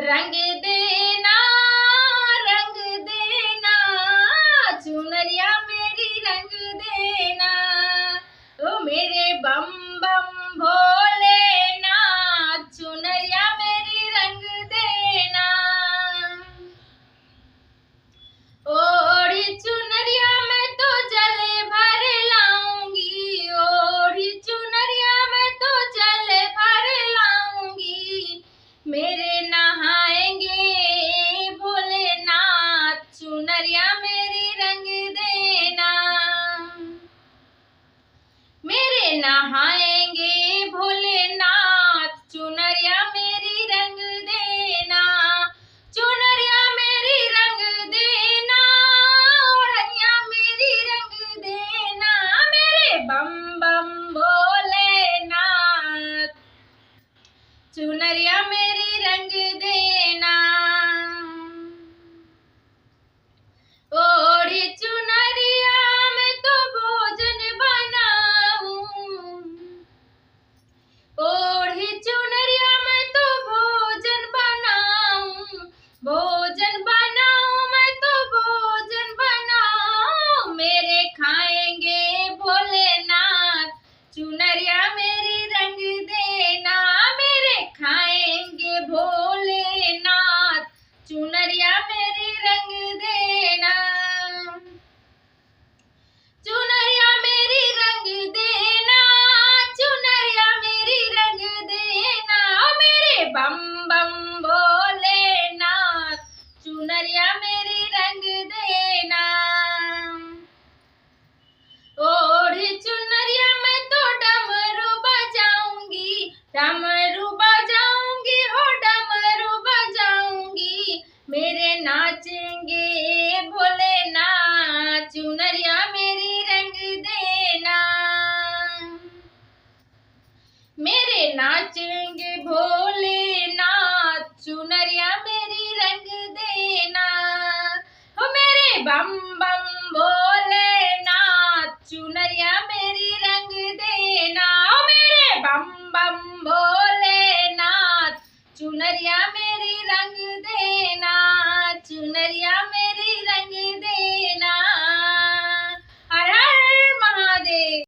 रंग देना रंग देना, चुनरिया मेरी रंग देना। ओ मेरे बम बम भोलेनाथ, चुनरिया मेरी रंग देना। ओढ़ी चुनरिया मैं तो जले भर लाऊंगी, ओढ़ी चुनरिया मैं तो जले भर लाऊंगी। मेरे नहाएंगे भोलेनाथ, चुनरिया मेरी रंग देना। मेरे नहाएंगे भोलेनाथ, चुनरिया मेरी रंग देना। चुनरिया मेरी रंग देना, ओढ़निया मेरी रंग देना। मेरे बम बम भोलेनाथ, चुनरिया मेरी रंग देना। ओढ़ी चुनरिया मैं तो भोजन बनाऊं, ओढ़ी चुनरिया मैं तो भोजन बनाऊं, भोजन बनाऊं मैं तो भोजन बनाऊं। मेरे खाएंगे भोलेनाथ, चुनरिया मेरी रंग देना। मेरे खाएंगे भोलेनाथ, चुनरिया मेरी रंग देना। चुनरिया मेरी रंग देना, चुनरिया मेरी रंग देना। ओ मेरे बम बम भोलेनाथ, चुनरिया मेरी रंग देना। ओढ़ी चुनरिया मैं तो डमरू बजाऊंगी, डमरू बजाऊंगी हो डमरू बजाऊंगी। मेरे नाचेंगे भोलेनाथ, चुनरिया मेरी रंग देना। मेरे नाचेंगे भोलेनाथ, चुनरिया मेरी रंग देना। हो मेरे बम बम भोलेनाथ, चुनरिया मेरी रंग देना। ओ मेरे बम बम भोलेनाथ, चुनरिया मेरी रंग देना।